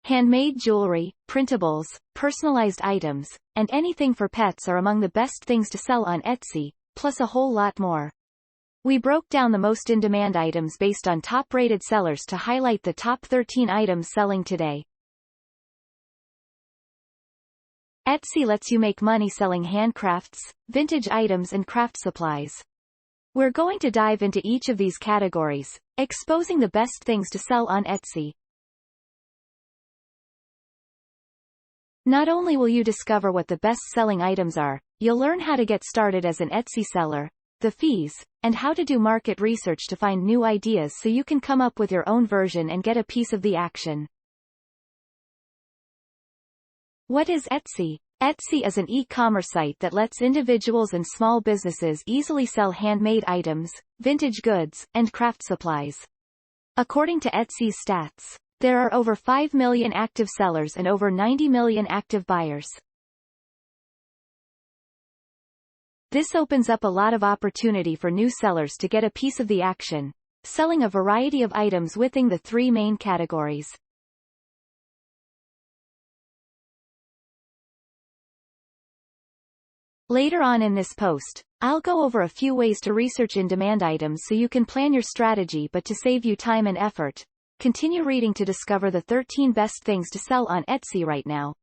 Handmade jewelry, printables, personalized items, and anything for pets are among the best things to sell on Etsy, plus a whole lot more. We broke down the most in-demand items based on top-rated sellers to highlight the top 13 items selling today. Etsy lets you make money selling handcrafts, vintage items and craft supplies. We're going to dive into each of these categories, exposing the best things to sell on Etsy. Not only will you discover what the best-selling items are, you'll learn how to get started as an Etsy seller, the fees, and how to do market research to find new ideas so you can come up with your own version and get a piece of the action. What is Etsy? Etsy is an e-commerce site that lets individuals and small businesses easily sell handmade items, vintage goods, and craft supplies. According to Etsy's stats, there are over 5 million active sellers and over 90 million active buyers. This opens up a lot of opportunity for new sellers to get a piece of the action, selling a variety of items within the three main categories. Later on in this post, I'll go over a few ways to research in-demand items so you can plan your strategy, but to save you time and effort, continue reading to discover the 13 best things to sell on Etsy right now.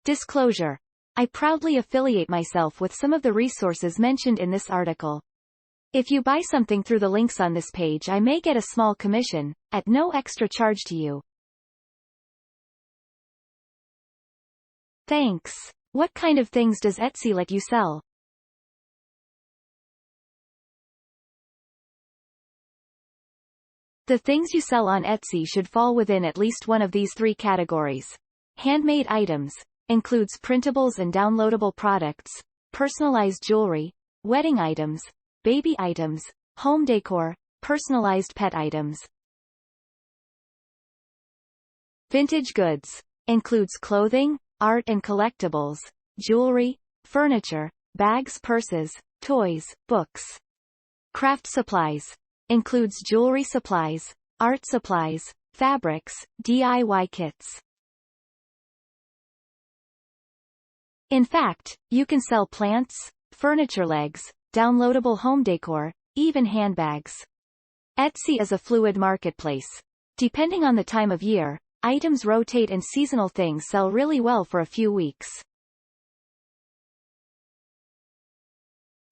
Disclosure: I proudly affiliate myself with some of the resources mentioned in this article. If you buy something through the links on this page, I may get a small commission, at no extra charge to you. Thanks. What kind of things does Etsy let you sell? The things you sell on Etsy should fall within at least one of these three categories. Handmade items includes printables and downloadable products, personalized jewelry, wedding items, baby items, home decor, personalized pet items. Vintage goods includes clothing, art and collectibles, jewelry, furniture, bags, purses, toys, books. Craft supplies includes jewelry supplies, art supplies, fabrics, DIY kits. In fact, you can sell plants, furniture legs, downloadable home decor, even handbags. Etsy is a fluid marketplace. Depending on the time of year, items rotate and seasonal things sell really well for a few weeks.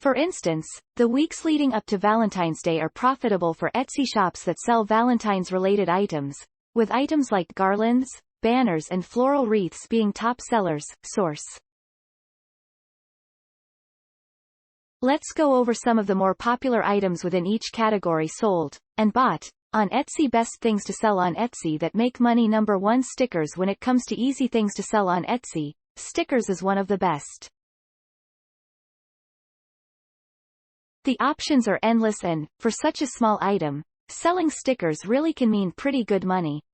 For instance, the weeks leading up to Valentine's Day are profitable for Etsy shops that sell Valentine's-related items, with items like garlands, banners and floral wreaths being top sellers. Source. Let's go over some of the more popular items within each category sold and bought on Etsy. Best things to sell on Etsy that make money. Number 1. Stickers. When it comes to easy things to sell on Etsy, stickers is one of the best. The options are endless and, for such a small item, selling stickers really can mean pretty good money.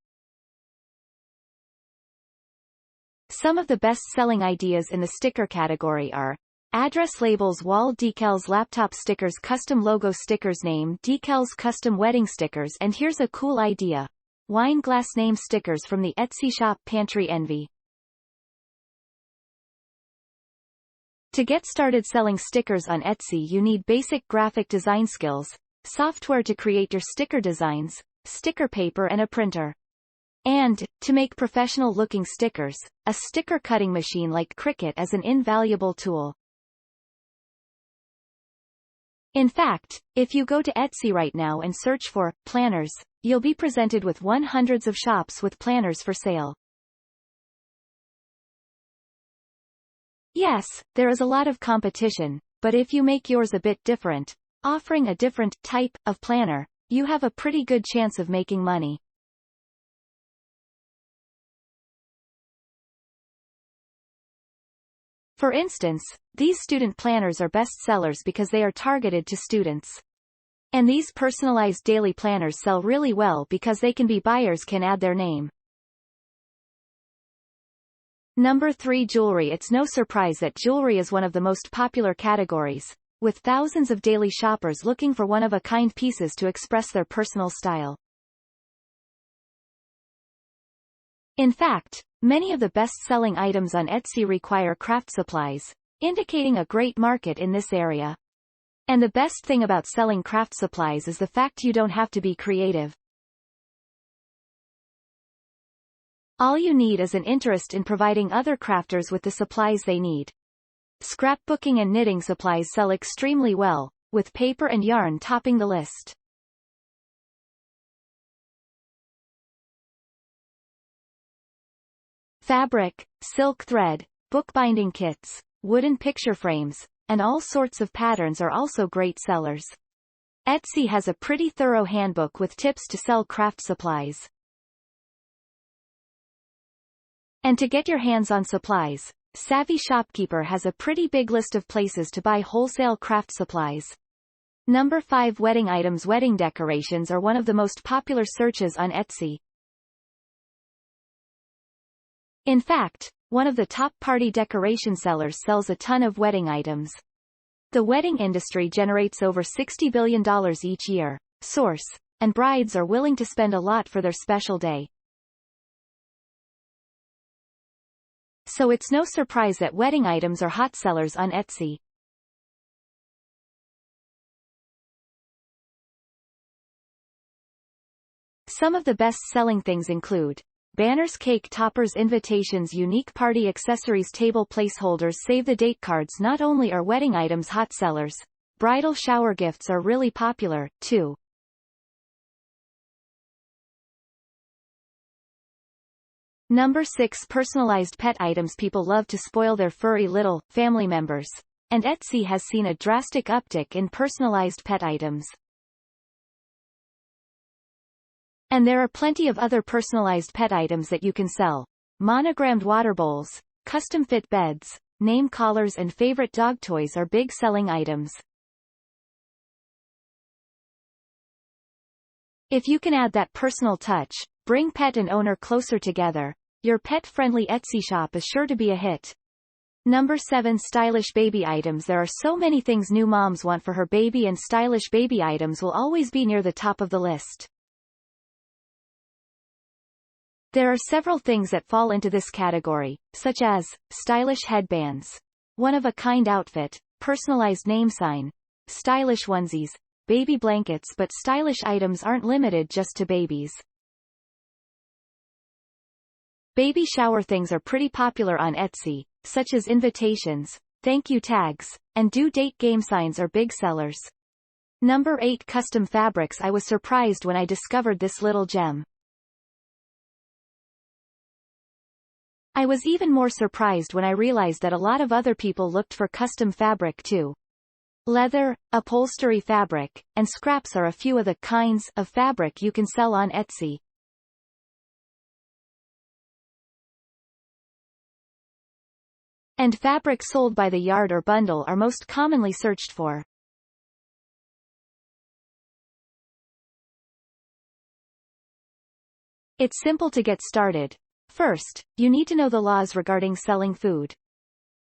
Some of the best-selling ideas in the sticker category are address labels, wall decals, laptop stickers, custom logo stickers, name decals, custom wedding stickers, and here's a cool idea: wine glass name stickers from the Etsy shop Pantry Envy. To get started selling stickers on Etsy, you need basic graphic design skills, software to create your sticker designs, sticker paper and a printer. And, to make professional-looking stickers, a sticker cutting machine like Cricut is an invaluable tool. In fact, if you go to Etsy right now and search for planners, you'll be presented with hundreds of shops with planners for sale. Yes, there is a lot of competition, but if you make yours a bit different, offering a different type of planner, you have a pretty good chance of making money. For instance, these student planners are best sellers because they are targeted to students. And these personalized daily planners sell really well because they can be buyers can add their name. Number 3. Jewelry. It's no surprise that jewelry is one of the most popular categories, with thousands of daily shoppers looking for one-of-a-kind pieces to express their personal style. In fact, many of the best-selling items on Etsy require craft supplies, indicating a great market in this area. And the best thing about selling craft supplies is the fact you don't have to be creative. All you need is an interest in providing other crafters with the supplies they need. Scrapbooking and knitting supplies sell extremely well, with paper and yarn topping the list. Fabric, silk thread, bookbinding kits, wooden picture frames, and all sorts of patterns are also great sellers. Etsy has a pretty thorough handbook with tips to sell craft supplies. And to get your hands on supplies, Savvy Shopkeeper has a pretty big list of places to buy wholesale craft supplies. Number 5. Wedding items. Wedding decorations are one of the most popular searches on Etsy. In fact, one of the top party decoration sellers sells a ton of wedding items. The wedding industry generates over $60 billion each year. Source. And brides are willing to spend a lot for their special day. So it's no surprise that wedding items are hot sellers on Etsy. Some of the best-selling things include banners, cake toppers, invitations, unique party accessories, table placeholders, save-the-date cards. Not only are wedding items hot sellers, bridal shower gifts are really popular, too. Number 6. Personalized pet items. People love to spoil their furry little family members, and Etsy has seen a drastic uptick in personalized pet items. And there are plenty of other personalized pet items that you can sell. Monogrammed water bowls, custom-fit beds, name collars, and favorite dog toys are big selling items. If you can add that personal touch, bring pet and owner closer together, your pet-friendly Etsy shop is sure to be a hit. Number 7. Stylish baby items. There are so many things new moms want for her baby, and stylish baby items will always be near the top of the list. There are several things that fall into this category, such as stylish headbands, one-of-a-kind outfit, personalized name sign, stylish onesies, baby blankets. But stylish items aren't limited just to babies. Baby shower things are pretty popular on Etsy, such as invitations, thank you tags, and due date game signs are big sellers. Number 8. Custom fabrics. I was surprised when I discovered this little gem. I was even more surprised when I realized that a lot of other people looked for custom fabric too. Leather, upholstery fabric, and scraps are a few of the kinds of fabric you can sell on Etsy. And fabric sold by the yard or bundle are most commonly searched for. It's simple to get started. First, you need to know the laws regarding selling food.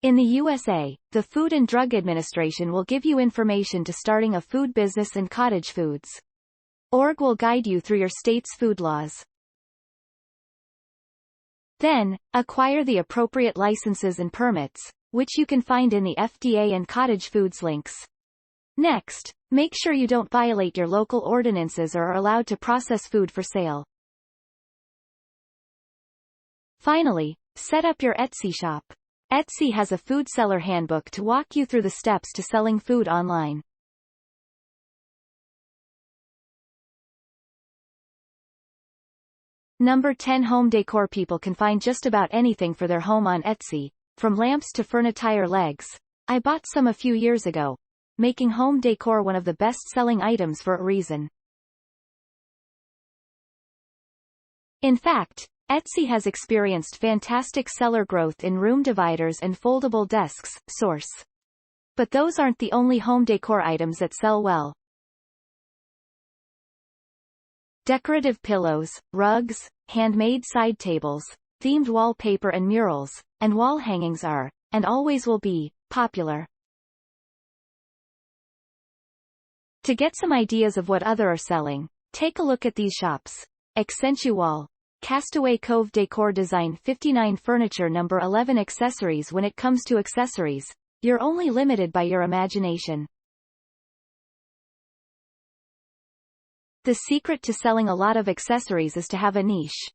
In the USA, the Food and Drug Administration will give you information to starting a food business, and Cottage Foods. Org will guide you through your state's food laws. Then, acquire the appropriate licenses and permits, which you can find in the FDA and Cottage Foods links. Next, make sure you don't violate your local ordinances or are allowed to process food for sale. Finally, set up your Etsy shop. Etsy has a food seller handbook to walk you through the steps to selling food online. Number 10. Home decor. People can find just about anything for their home on Etsy, from lamps to furniture legs. I bought some a few years ago, making home decor one of the best-selling items for a reason. In fact, Etsy has experienced fantastic seller growth in room dividers and foldable desks. Source. But those aren't the only home decor items that sell well. Decorative pillows, rugs, handmade side tables, themed wallpaper, and murals, and wall hangings are, and always will be, popular. To get some ideas of what others are selling, take a look at these shops. Accentual. Castaway Cove Decor Design 59 Furniture Number 11 Accessories. When it comes to accessories, you're only limited by your imagination. The secret to selling a lot of accessories is to have a niche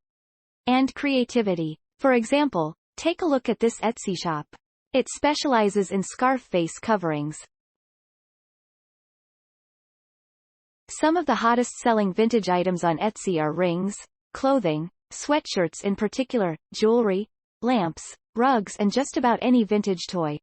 and creativity. For example, take a look at this Etsy shop. It specializes in scarf face coverings. Some of the hottest selling vintage items on Etsy are rings, clothing, sweatshirts in particular, jewelry, lamps, rugs, and just about any vintage toy.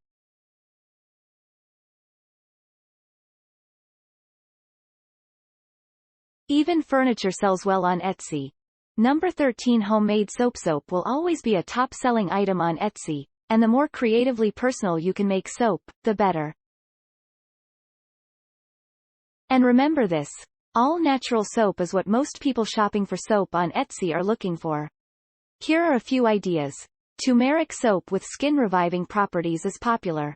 Even furniture sells well on Etsy. Number 13 Homemade soap. Soap will always be a top-selling item on Etsy, and the more creatively personal you can make soap, the better. And remember this: all-natural soap is what most people shopping for soap on Etsy are looking for. Here are a few ideas. Turmeric soap with skin-reviving properties is popular.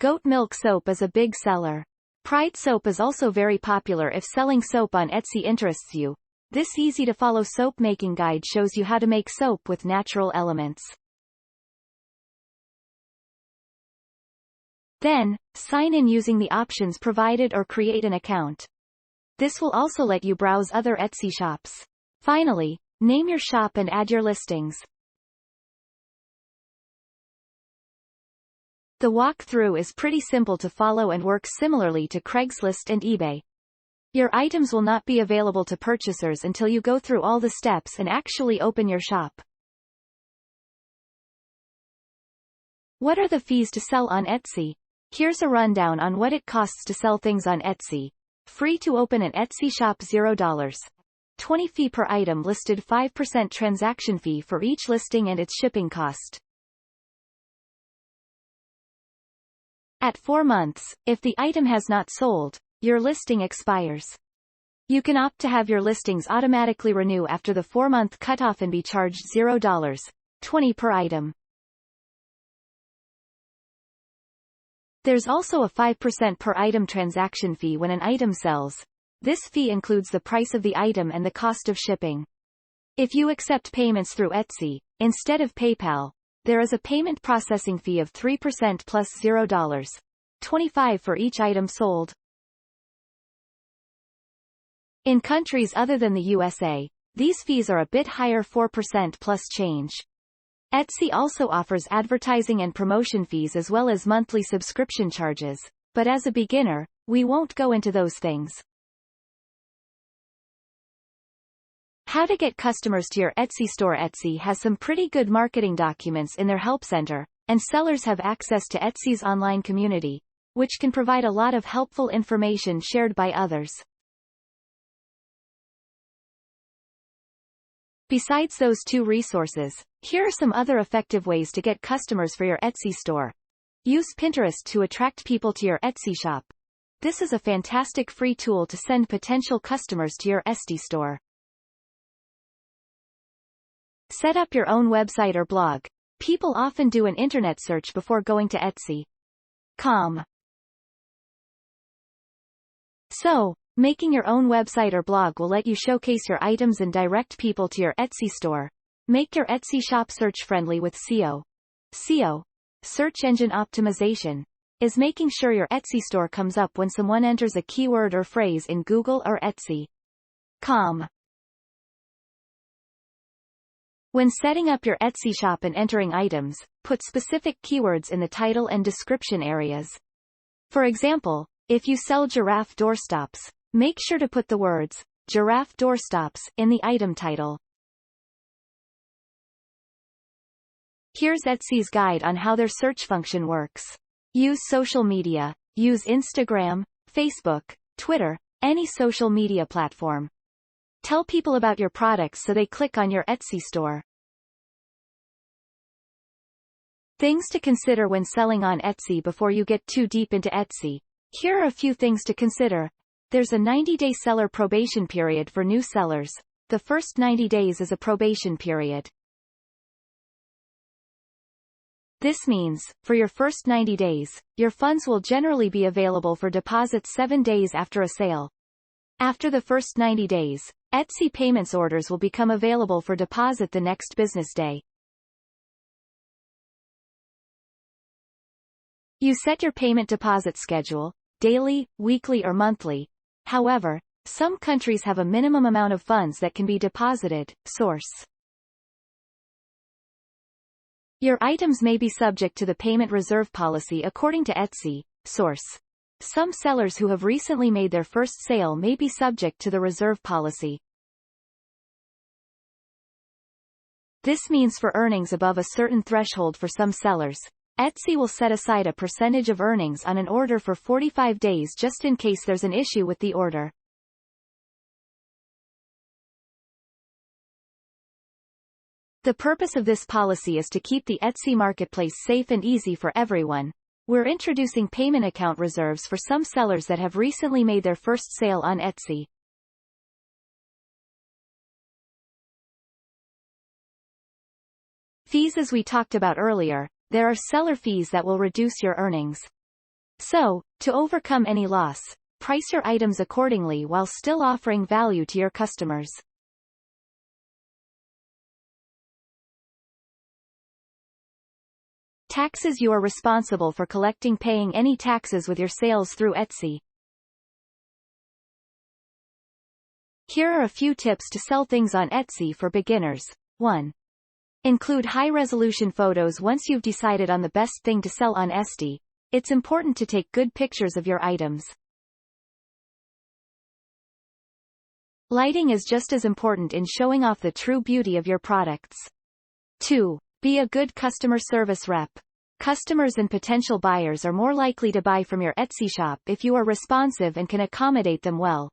Goat milk soap is a big seller. Pride soap is also very popular if selling soap on Etsy interests you. This easy-to-follow soap-making guide shows you how to make soap with natural elements. Then, sign in using the options provided or create an account. This will also let you browse other Etsy shops. Finally, name your shop and add your listings. The walkthrough is pretty simple to follow and works similarly to Craigslist and eBay. Your items will not be available to purchasers until you go through all the steps and actually open your shop. What are the fees to sell on Etsy? Here's a rundown on what it costs to sell things on Etsy. Free to open an Etsy shop $0. 20 fee per item listed, 5% transaction fee for each listing and its shipping cost. At 4 months, if the item has not sold, your listing expires. You can opt to have your listings automatically renew after the 4-month cutoff and be charged $0. 20 per item. There's also a 5% per item transaction fee when an item sells. This fee includes the price of the item and the cost of shipping. If you accept payments through Etsy, instead of PayPal, there is a payment processing fee of 3% plus $0. 25 for each item sold. In countries other than the USA, these fees are a bit higher, 4% plus change. Etsy also offers advertising and promotion fees as well as monthly subscription charges, but as a beginner, we won't go into those things. How to get customers to your Etsy store. Etsy has some pretty good marketing documents in their help center, and sellers have access to Etsy's online community, which can provide a lot of helpful information shared by others. Besides those two resources, here are some other effective ways to get customers for your Etsy store. Use Pinterest to attract people to your Etsy shop. This is a fantastic free tool to send potential customers to your Etsy store. Set up your own website or blog. People often do an internet search before going to Etsy.com. So, making your own website or blog will let you showcase your items and direct people to your Etsy store. Make your Etsy shop search-friendly with SEO. SEO, search engine optimization, is making sure your Etsy store comes up when someone enters a keyword or phrase in Google or Etsy.com. When setting up your Etsy shop and entering items, put specific keywords in the title and description areas. For example, if you sell giraffe doorstops, make sure to put the words, giraffe doorstops, in the item title. Here's Etsy's guide on how their search function works. Use social media. Use Instagram, Facebook, Twitter, any social media platform. Tell people about your products so they click on your Etsy store. Things to consider when selling on Etsy. Before you get too deep into Etsy, here are a few things to consider. There's a 90-day seller probation period for new sellers. The first 90 days is a probation period. This means, for your first 90 days, your funds will generally be available for deposits 7 days after a sale. After the first 90 days, Etsy payments orders will become available for deposit the next business day. You set your payment deposit schedule, daily, weekly or monthly. However, some countries have a minimum amount of funds that can be deposited. Source. Your items may be subject to the payment reserve policy according to Etsy. Source. Some sellers who have recently made their first sale may be subject to the reserve policy. This means for earnings above a certain threshold for some sellers, Etsy will set aside a percentage of earnings on an order for 45 days just in case there's an issue with the order. The purpose of this policy is to keep the Etsy marketplace safe and easy for everyone. We're introducing payment account reserves for some sellers that have recently made their first sale on Etsy. Fees. As we talked about earlier, there are seller fees that will reduce your earnings. So, to overcome any loss, price your items accordingly while still offering value to your customers. Taxes. You are responsible for paying any taxes with your sales through Etsy. Here are a few tips to sell things on Etsy for beginners. 1. Include high-resolution photos. Once you've decided on the best thing to sell on Etsy, it's important to take good pictures of your items. Lighting is just as important in showing off the true beauty of your products. 2. Be a good customer service rep. Customers and potential buyers are more likely to buy from your Etsy shop if you are responsive and can accommodate them well.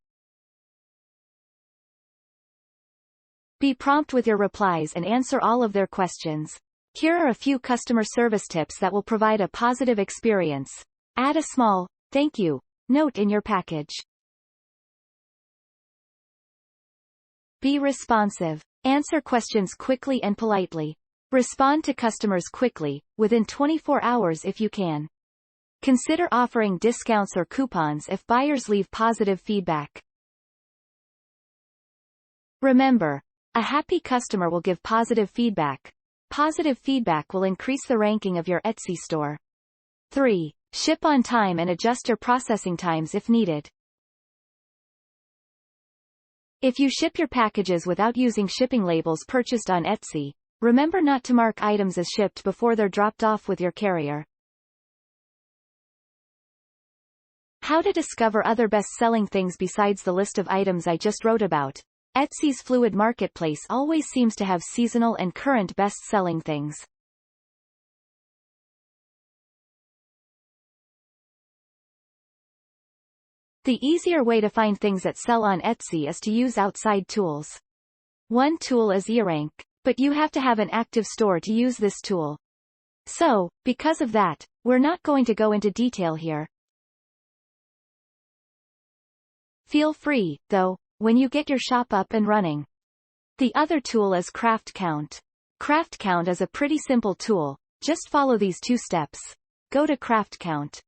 Be prompt with your replies and answer all of their questions. Here are a few customer service tips that will provide a positive experience. Add a small, "thank you" note in your package. Be responsive. Answer questions quickly and politely. Respond to customers quickly, within 24 hours if you can. Consider offering discounts or coupons if buyers leave positive feedback. Remember, a happy customer will give positive feedback. Positive feedback will increase the ranking of your Etsy store. 3. Ship on time and adjust your processing times if needed. If you ship your packages without using shipping labels purchased on Etsy, remember not to mark items as shipped before they're dropped off with your carrier. How to discover other best-selling things besides the list of items I just wrote about. Etsy's fluid marketplace always seems to have seasonal and current best-selling things. The easier way to find things that sell on Etsy is to use outside tools. One tool is eRank, but you have to have an active store to use this tool. So, because of that, we're not going to go into detail here. Feel free, though, when you get your shop up and running. The other tool is CraftCount. CraftCount is a pretty simple tool. Just follow these 2 steps. Go to CraftCount.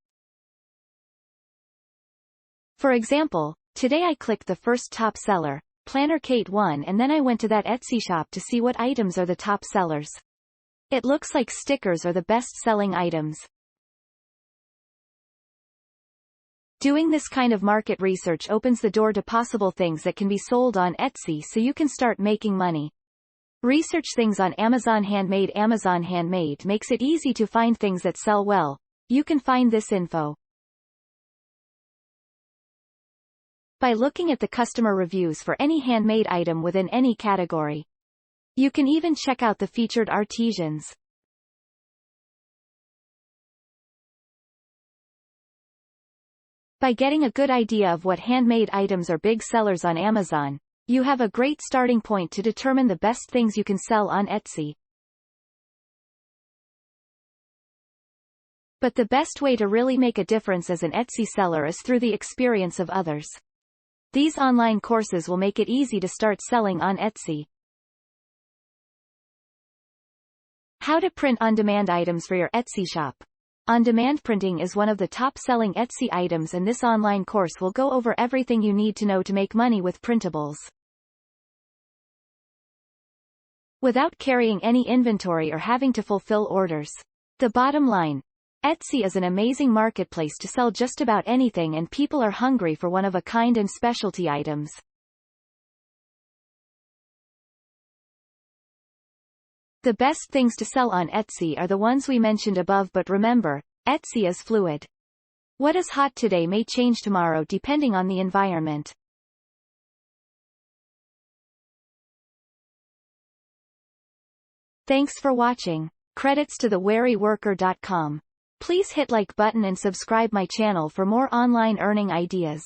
For example, today I clicked the first top seller, Planner Kate 1, and then I went to that Etsy shop to see what items are the top sellers. It looks like stickers are the best-selling items. Doing this kind of market research opens the door to possible things that can be sold on Etsy so you can start making money. Research things on Amazon Handmade. Amazon Handmade makes it easy to find things that sell well. You can find this info by looking at the customer reviews for any handmade item within any category. You can even check out the featured artisans. By getting a good idea of what handmade items are big sellers on Amazon, you have a great starting point to determine the best things you can sell on Etsy. But the best way to really make a difference as an Etsy seller is through the experience of others. These online courses will make it easy to start selling on Etsy. How to print on-demand items for your Etsy shop. On-demand printing is one of the top-selling Etsy items, and this online course will go over everything you need to know to make money with printables. Without carrying any inventory or having to fulfill orders. The bottom line: Etsy is an amazing marketplace to sell just about anything, and people are hungry for one-of-a-kind and specialty items. The best things to sell on Etsy are the ones we mentioned above, but remember, Etsy is fluid. What is hot today may change tomorrow depending on the environment. Thanks for watching. Credits to thewearyworker.com. Please hit like button and subscribe my channel for more online earning ideas.